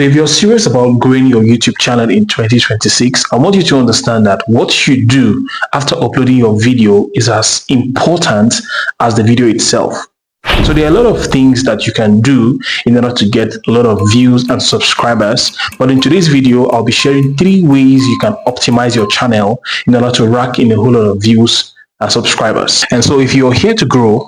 If you're serious about growing your YouTube channel in 2026, I want you to understand that what you do after uploading your video is as important as the video itself. So there are a lot of things that you can do in order to get a lot of views and subscribers. But in today's video, I'll be sharing 3 ways you can optimize your channel in order to rack in a whole lot of views and subscribers. And so if you're here to grow,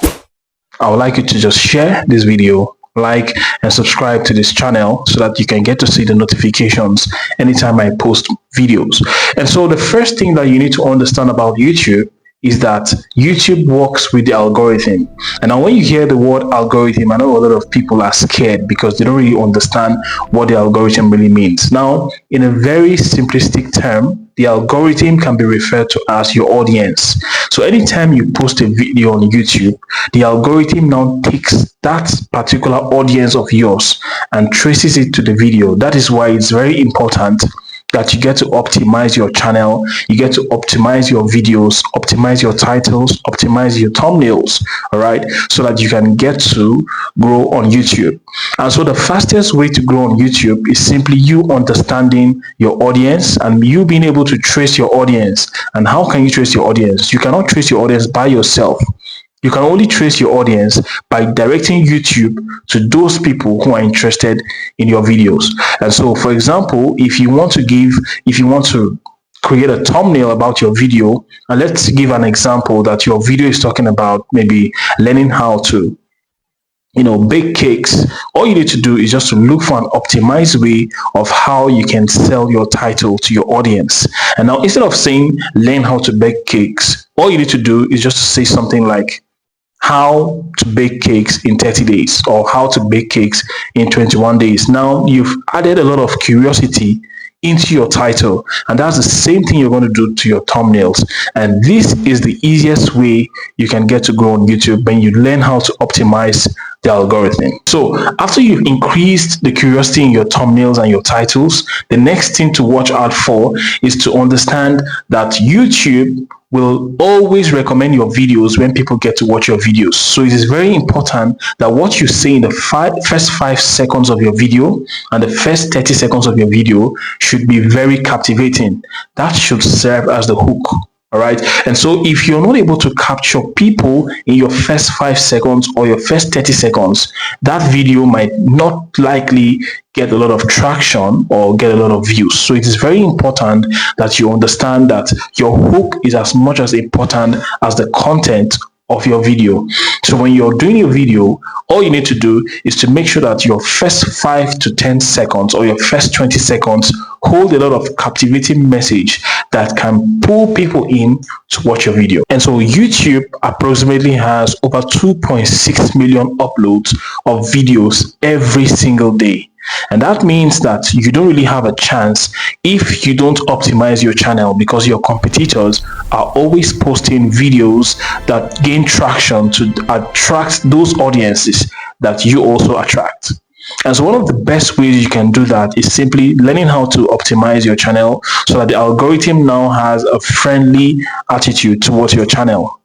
I would like you to just share this video, like and subscribe to this channel so that you can get to see the notifications anytime I post videos. And so the first thing that you need to understand about YouTube is that YouTube works with the algorithm. And now when you hear the word algorithm, I know a lot of people are scared because they don't really understand what the algorithm really means. Now, in a very simplistic term, the algorithm can be referred to as your audience. So anytime you post a video on YouTube, the algorithm now takes that particular audience of yours and traces it to the video. That is why it's very important that you get to optimize your channel, you get to optimize your videos, optimize your titles, optimize your thumbnails, all right, so that you can get to grow on YouTube. And so the fastest way to grow on YouTube is simply you understanding your audience and you being able to trace your audience. And how can you trace your audience? You cannot trace your audience by yourself. You can only trace your audience by directing YouTube to those people who are interested in your videos. And so, for example, if you want to create a thumbnail about your video, and let's give an example that your video is talking about maybe learning how to bake cakes. All you need to do is just to look for an optimized way of how you can sell your title to your audience. And now instead of saying learn how to bake cakes, all you need to do is just to say something like how to bake cakes in 30 days or how to bake cakes in 21 days. Now you've added a lot of curiosity into your title, and that's the same thing you're going to do to your thumbnails. And this is the easiest way you can get to grow on YouTube when you learn how to optimize the algorithm. So after you've increased the curiosity in your thumbnails and your titles, the next thing to watch out for is to understand that YouTube will always recommend your videos when people get to watch your videos. So it is very important that what you say in the first 5 seconds of your video and the first 30 seconds of your video should be very captivating. That should serve as the hook. All right. And so if you're not able to capture people in your first 5 seconds or your first 30 seconds, that video might not likely get a lot of traction or get a lot of views. So it is very important that you understand that your hook is as much as important as the content of your video. So when you're doing your video, all you need to do is to make sure that your first 5 to 10 seconds or your first 20 seconds hold a lot of captivating message that can pull people in to watch your video. And so YouTube approximately has over 2.6 million uploads of videos every single day. And that means that you don't really have a chance if you don't optimize your channel, because your competitors are always posting videos that gain traction to attract those audiences that you also attract. And so one of the best ways you can do that is simply learning how to optimize your channel so that the algorithm now has a friendly attitude towards your channel.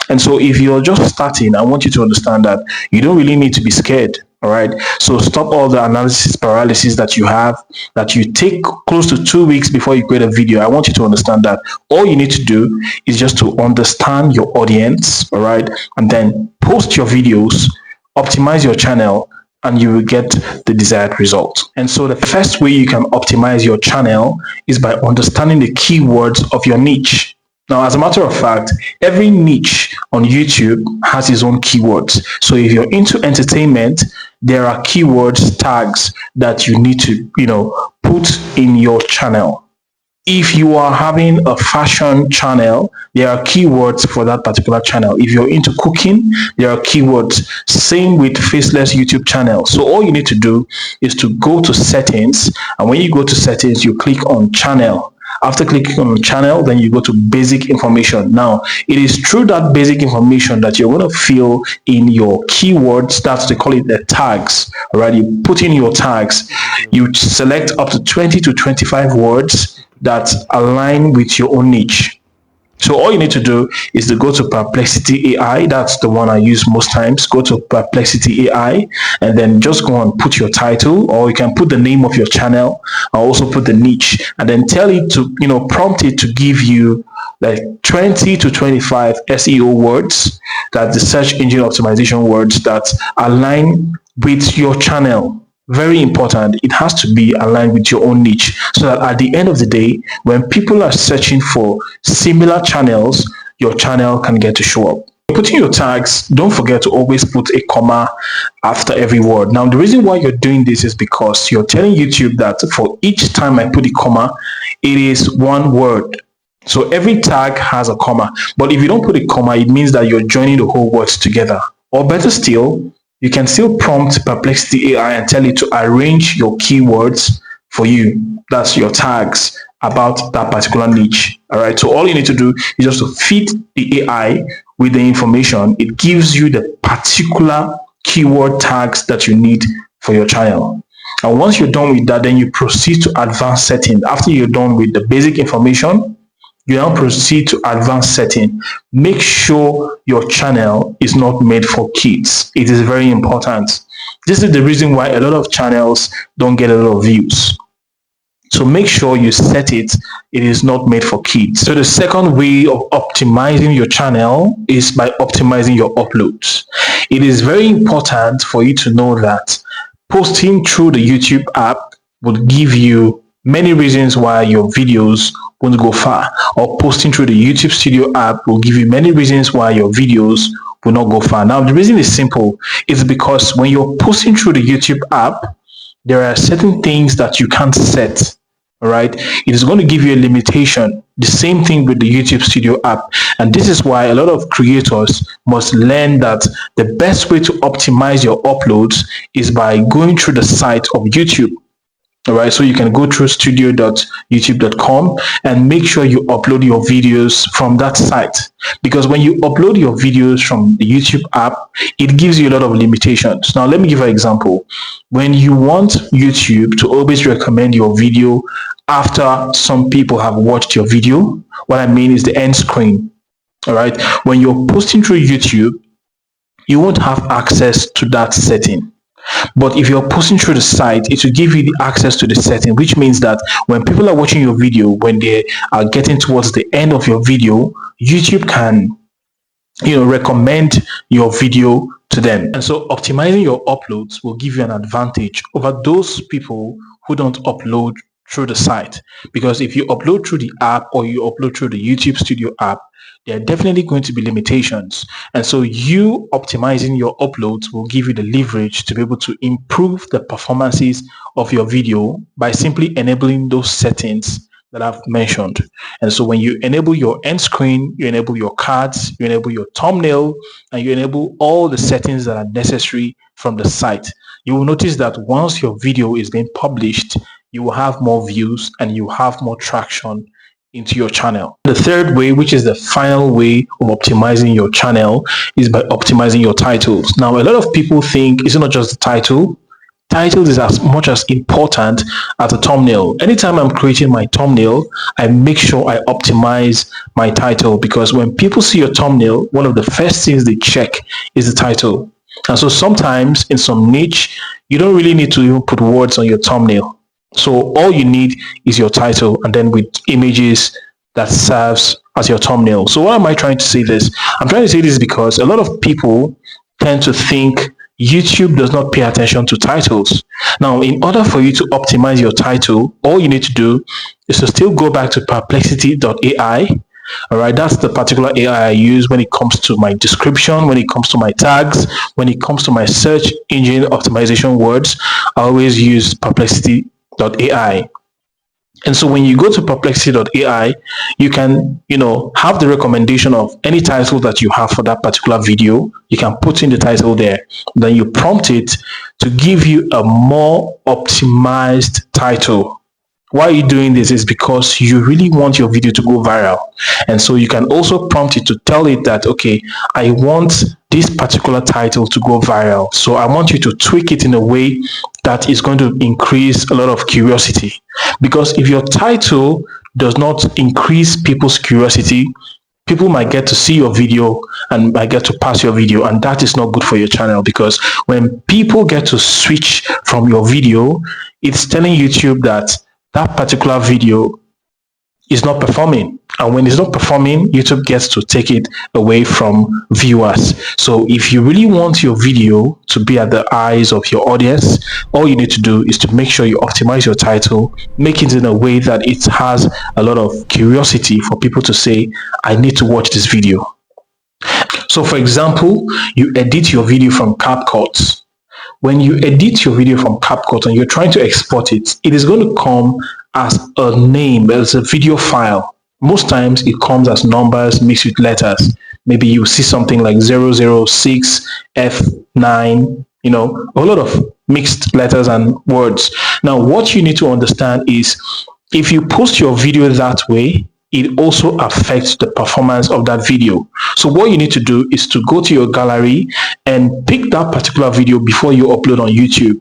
And so if you're just starting, I want you to understand that you don't really need to be scared. All right. So stop all the analysis paralysis that you have, that you take close to 2 weeks before you create a video. I want you to understand that all you need to do is just to understand your audience. All right. And then post your videos, optimize your channel, and you will get the desired result. And so the first way you can optimize your channel is by understanding the keywords of your niche. Now, as a matter of fact, every niche on YouTube has its own keywords. So if you're into entertainment, there are keywords tags that you need to, put in your channel. If you are having a fashion channel, there are keywords for that particular channel. If you're into cooking, there are keywords. Same with faceless YouTube channel. So all you need to do is to go to settings, and when you go to settings, you click on channel. After clicking on channel, then you go to basic information. Now, it is through that basic information that you're going to fill in your keywords. That's, they call it the tags. All right, you put in your tags. You select up to 20 to 25 words that align with your own niche. So all you need to do is to go to Perplexity AI. That's the one I use most times. Go to Perplexity AI and then just go and put your title, or you can put the name of your channel. I'll also put the niche and then tell it to, prompt it to give you like 20 to 25 SEO words, that the search engine optimization words that align with your channel. Very important. It has to be aligned with your own niche so that at the end of the day, when people are searching for similar channels, your channel can get to show up. Putting your tags, don't forget to always put a comma after every word. Now, the reason why you're doing this is because you're telling YouTube that for each time I put a comma, it is one word. So every tag has a comma. But if you don't put a comma, it means that you're joining the whole words together. Or better still, you can still prompt Perplexity AI and tell it to arrange your keywords for you. That's your tags about that particular niche. All right. So all you need to do is just to feed the AI with the information. It gives you the particular keyword tags that you need for your channel. And once you're done with that, then you proceed to advanced setting. After you're done with the basic information, you now proceed to advanced setting. Make sure your channel is not made for kids. It is very important. This is the reason why a lot of channels don't get a lot of views. So make sure you set it is not made for kids. So the second way of optimizing your channel is by optimizing your uploads. It is very important for you to know that posting through the YouTube app will give you many reasons why your videos won't go far, or posting through the YouTube Studio app will give you many reasons why your videos will not go far. Now, the reason is simple. It's because when you're posting through the YouTube app, there are certain things that you can't set. All right, it is going to give you a limitation. The same thing with the YouTube Studio app, and this is why a lot of creators must learn that the best way to optimize your uploads is by going through the site of YouTube. All right, so you can go through studio.youtube.com and make sure you upload your videos from that site, because when you upload your videos from the YouTube app, it gives you a lot of limitations. Now, let me give you an example. When you want YouTube to always recommend your video after some people have watched your video, what I mean is the end screen. All right, when you're posting through YouTube, you won't have access to that setting. But if you're posting through the site, it will give you the access to the setting, which means that when people are watching your video, when they are getting towards the end of your video, YouTube can, recommend your video to them. And so optimizing your uploads will give you an advantage over those people who don't upload through the site. Because if you upload through the app or you upload through the YouTube Studio app, there are definitely going to be limitations. And so you optimizing your uploads will give you the leverage to be able to improve the performances of your video by simply enabling those settings that I've mentioned. And so when you enable your end screen, you enable your cards, you enable your thumbnail, and you enable all the settings that are necessary from the site, you will notice that once your video is being published, you will have more views and you have more traction into your channel. The third way, which is the final way of optimizing your channel, is by optimizing your titles. Now, a lot of people think it's not just the title. Title is as much as important as a thumbnail. Anytime I'm creating my thumbnail, I make sure I optimize my title, because when people see your thumbnail, one of the first things they check is the title. And so sometimes in some niche, you don't really need to even put words on your thumbnail. So all you need is your title, and then with images that serves as your thumbnail. So why am I trying to say this? I'm trying to say this because a lot of people tend to think YouTube does not pay attention to titles. Now, in order for you to optimize your title, all you need to do is to still go back to perplexity.ai. All right, that's the particular AI I use when it comes to my description, when it comes to my tags, when it comes to my search engine optimization words. I always use perplexity.ai. And so when you go to perplexity.ai, you can, have the recommendation of any title that you have for that particular video. You can put in the title there. Then you prompt it to give you a more optimized title. Why are you doing this? Is because you really want your video to go viral. And so you can also prompt it to tell it that, okay, I want this particular title to go viral. So I want you to tweak it in a way that is going to increase a lot of curiosity. Because if your title does not increase people's curiosity, people might get to see your video and might get to pass your video, and that is not good for your channel, because when people get to switch from your video, it's telling YouTube that that particular video is not performing. And when it's not performing, YouTube gets to take it away from viewers. So if you really want your video to be at the eyes of your audience, all you need to do is to make sure you optimize your title, make it in a way that it has a lot of curiosity for people to say, I need to watch this video. So for example, you edit your video from CapCut. When you edit your video from CapCut and you're trying to export it, it is going to come as a name, as a video file. Most times it comes as numbers mixed with letters. Maybe you see something like 006 F9, a lot of mixed letters and words. Now, what you need to understand is if you post your video that way, it also affects the performance of that video. So what you need to do is to go to your gallery and pick that particular video before you upload on YouTube,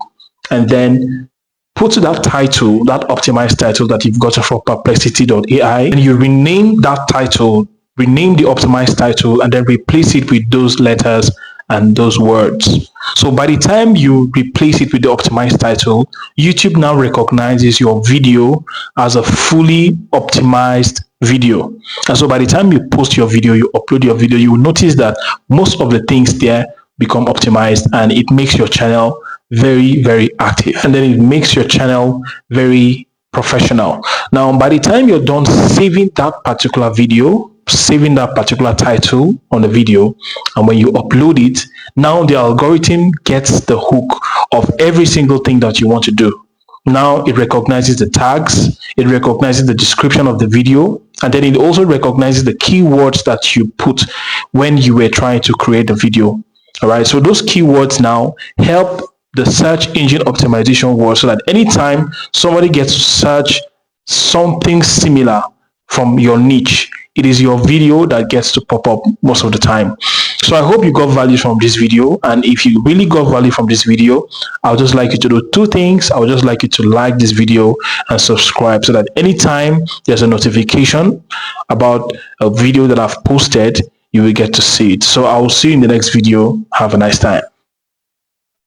and then put that title, that optimized title that you've got from perplexity.ai, and you rename that title, rename the optimized title, and then replace it with those letters and those words. So by the time you replace it with the optimized title, YouTube now recognizes your video as a fully optimized video. And so by the time you post your video, you upload your video, you will notice that most of the things there become optimized, and it makes your channel very, very active, and then it makes your channel very professional. Now, by the time you're done saving that particular video, saving that particular title on the video, and when you upload it, now the algorithm gets the hook of every single thing that you want to do. Now it recognizes the tags, it recognizes the description of the video, and then it also recognizes the keywords that you put when you were trying to create the video. All right, so those keywords now help the search engine optimization work, so that anytime somebody gets to search something similar from your niche, it is your video that gets to pop up most of the time. So I hope you got value from this video, and if you really got value from this video, I would just like you to do two things. I would just like you to like this video and subscribe, so that anytime there's a notification about a video that I've posted, you will get to see it. So I will see you in the next video. Have a nice time.